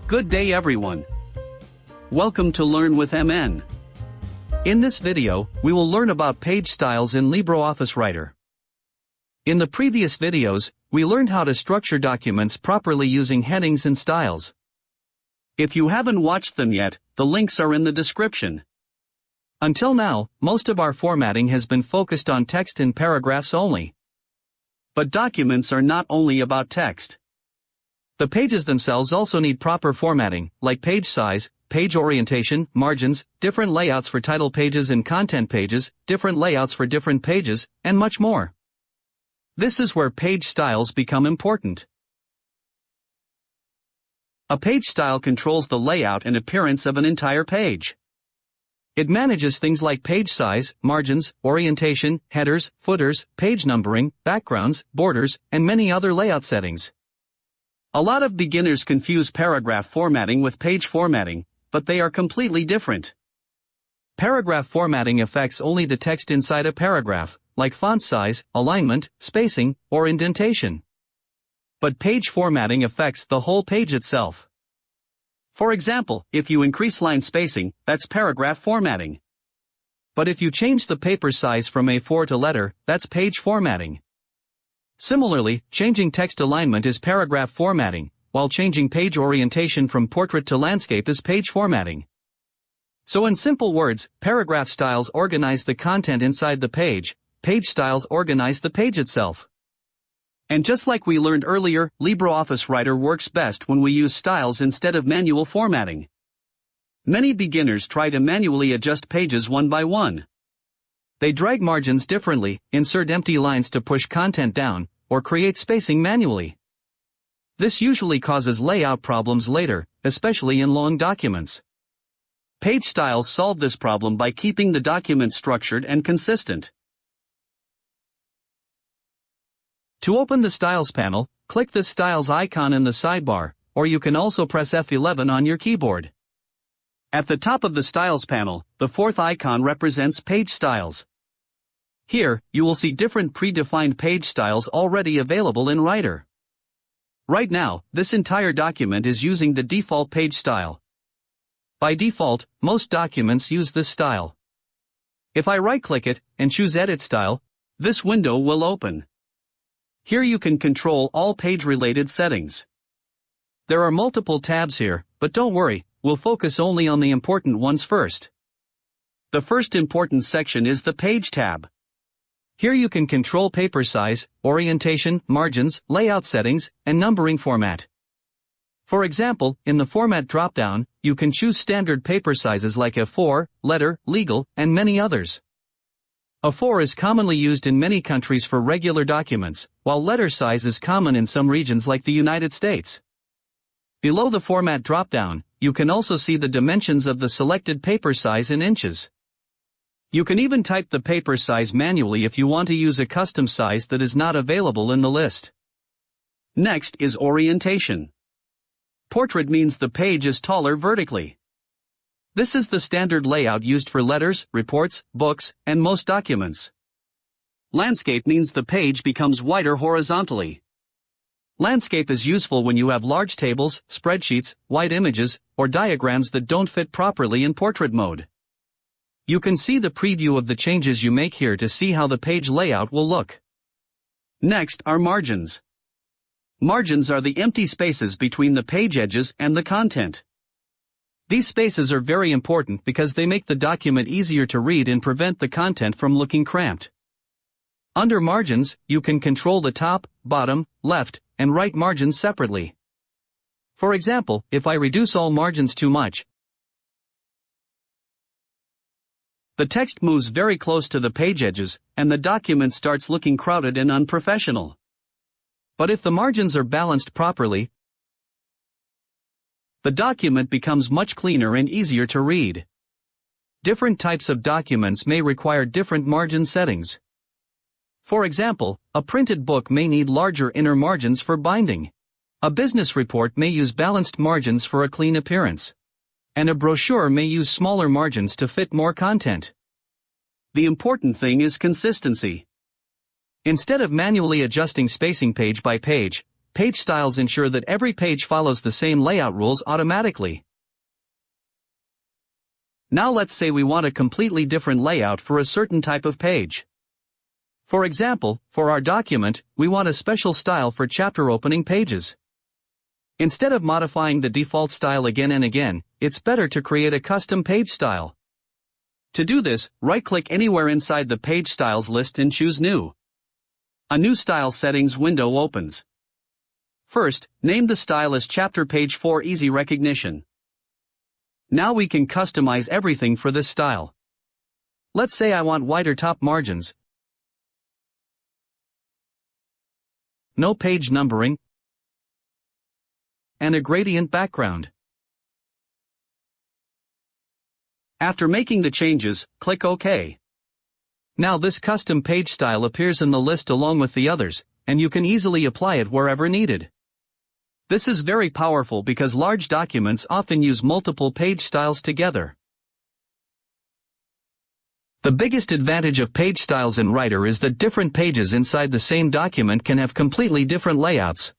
Good day everyone. Welcome to Learn with MN. In this video, we will learn about page styles in LibreOffice Writer. In the previous videos, we learned how to structure documents properly using headings and styles. If you haven't watched them yet, the links are in the description. Until now, most of our formatting has been focused on text in paragraphs only. But documents are not only about text. The pages themselves also need proper formatting, like page size, page orientation, margins, different layouts for title pages and content pages, different layouts for different pages, and much more. This is where page styles become important. A page style controls the layout and appearance of an entire page. It manages things like page size, margins, orientation, headers, footers, page numbering, backgrounds, borders, and many other layout settings. A lot of beginners confuse paragraph formatting with page formatting, but they are completely different. Paragraph formatting affects only the text inside a paragraph, like font size, alignment, spacing, or indentation. But page formatting affects the whole page itself. For example, if you increase line spacing, that's paragraph formatting. But if you change the paper size from A4 to letter, that's page formatting. Similarly, changing text alignment is paragraph formatting, while changing page orientation from portrait to landscape is page formatting. So in simple words, paragraph styles organize the content inside the page styles organize the page itself. And just like we learned earlier, LibreOffice Writer works best when we use styles instead of manual formatting. Many beginners try to manually adjust pages one by one. They drag margins differently, insert empty lines to push content down, or create spacing manually. This usually causes layout problems later, especially in long documents. Page styles solve this problem by keeping the document structured and consistent. To open the Styles panel, click the Styles icon in the sidebar, or you can also press F11 on your keyboard. At the top of the Styles panel, the fourth icon represents Page Styles. Here, you will see different predefined page styles already available in Writer. Right now, this entire document is using the default page style. By default, most documents use this style. If I right-click it and choose Edit Style, this window will open. Here you can control all page-related settings. There are multiple tabs here, but don't worry, we'll focus only on the important ones first. The first important section is the Page tab. Here you can control paper size, orientation, margins, layout settings, and numbering format. For example, in the Format dropdown, you can choose standard paper sizes like A4, letter, legal, and many others. A4 is commonly used in many countries for regular documents, while letter size is common in some regions like the United States. Below the Format dropdown, you can also see the dimensions of the selected paper size in inches. You can even type the paper size manually if you want to use a custom size that is not available in the list. Next is orientation. Portrait means the page is taller vertically. This is the standard layout used for letters, reports, books, and most documents. Landscape means the page becomes wider horizontally. Landscape is useful when you have large tables, spreadsheets, wide images, or diagrams that don't fit properly in portrait mode. You can see the preview of the changes you make here to see how the page layout will look. Next are margins. Margins are the empty spaces between the page edges and the content. These spaces are very important because they make the document easier to read and prevent the content from looking cramped. Under margins, you can control the top, bottom, left, and right margins separately. For example, if I reduce all margins too much, the text moves very close to the page edges, and the document starts looking crowded and unprofessional. But if the margins are balanced properly, the document becomes much cleaner and easier to read. Different types of documents may require different margin settings. For example, a printed book may need larger inner margins for binding. A business report may use balanced margins for a clean appearance. And a brochure may use smaller margins to fit more content. The important thing is consistency. Instead of manually adjusting spacing page by page, page styles ensure that every page follows the same layout rules automatically. Now let's say we want a completely different layout for a certain type of page. For example, for our document, we want a special style for chapter opening pages. Instead of modifying the default style again and again, it's better to create a custom page style. To do this, right-click anywhere inside the Page Styles list and choose New. A new Style Settings window opens. First, name the style as Chapter Page for easy recognition. Now we can customize everything for this style. Let's say I want wider top margins, no page numbering, and a gradient background. After making the changes, click OK. Now this custom page style appears in the list along with the others, and you can easily apply it wherever needed. This is very powerful because large documents often use multiple page styles together. The biggest advantage of page styles in Writer is that different pages inside the same document can have completely different layouts.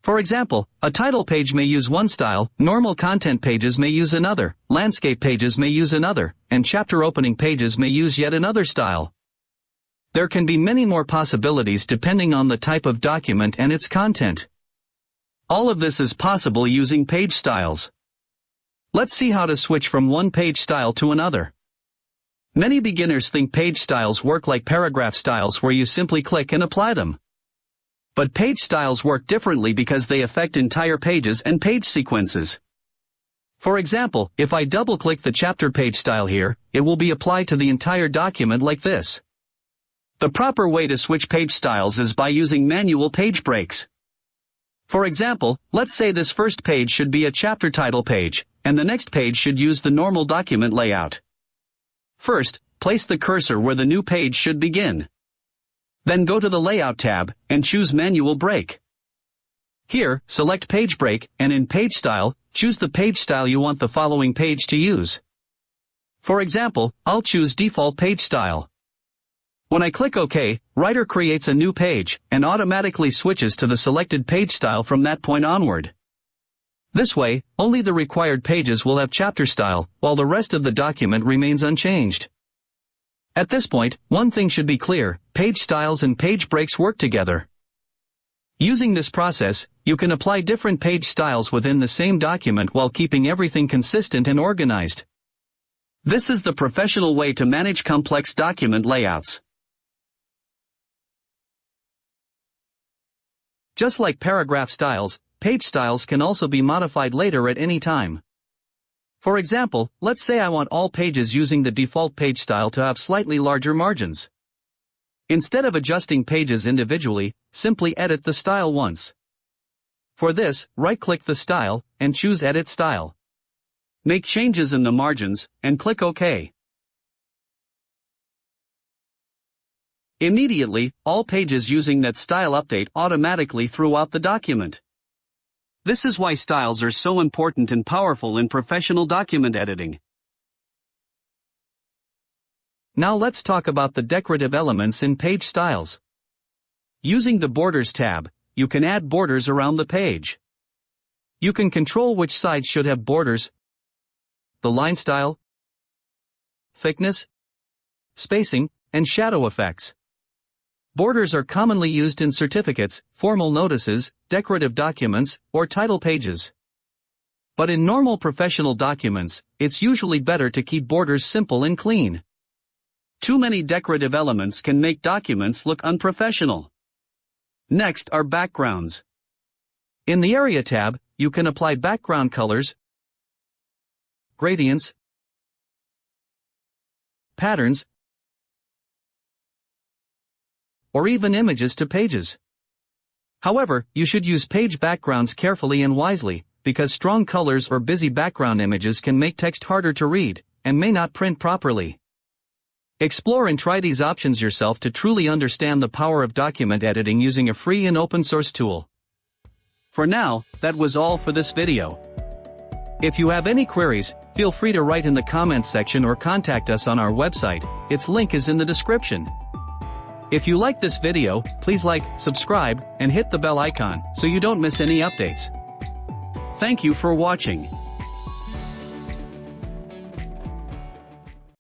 For example, a title page may use one style, normal content pages may use another, landscape pages may use another, and chapter opening pages may use yet another style. There can be many more possibilities depending on the type of document and its content. All of this is possible using page styles. Let's see how to switch from one page style to another. Many beginners think page styles work like paragraph styles where you simply click and apply them. But page styles work differently because they affect entire pages and page sequences. For example, if I double-click the chapter page style here, it will be applied to the entire document like this. The proper way to switch page styles is by using manual page breaks. For example, let's say this first page should be a chapter title page, and the next page should use the normal document layout. First, place the cursor where the new page should begin. Then go to the Layout tab, and choose Manual Break. Here, select Page Break, and in Page Style, choose the page style you want the following page to use. For example, I'll choose Default Page Style. When I click OK, Writer creates a new page, and automatically switches to the selected page style from that point onward. This way, only the required pages will have chapter style, while the rest of the document remains unchanged. At this point, one thing should be clear: page styles and page breaks work together. Using this process, you can apply different page styles within the same document while keeping everything consistent and organized. This is the professional way to manage complex document layouts. Just like paragraph styles, page styles can also be modified later at any time. For example, let's say I want all pages using the default page style to have slightly larger margins. Instead of adjusting pages individually, simply edit the style once. For this, right-click the style, and choose Edit Style. Make changes in the margins, and click OK. Immediately, all pages using that style update automatically throughout the document. This is why styles are so important and powerful in professional document editing. Now let's talk about the decorative elements in page styles. Using the Borders tab, you can add borders around the page. You can control which sides should have borders, the line style, thickness, spacing, and shadow effects. Borders are commonly used in certificates, formal notices, decorative documents, or title pages. But in normal professional documents, it's usually better to keep borders simple and clean. Too many decorative elements can make documents look unprofessional. Next are backgrounds. In the Area tab, you can apply background colors, gradients, patterns, or even images to pages. However, you should use page backgrounds carefully and wisely, because strong colors or busy background images can make text harder to read, and may not print properly. Explore and try these options yourself to truly understand the power of document editing using a free and open source tool. For now, that was all for this video. If you have any queries, feel free to write in the comments section or contact us on our website. Its link is in the description. If you like this video, please like, subscribe, and hit the bell icon so you don't miss any updates. Thank you for watching.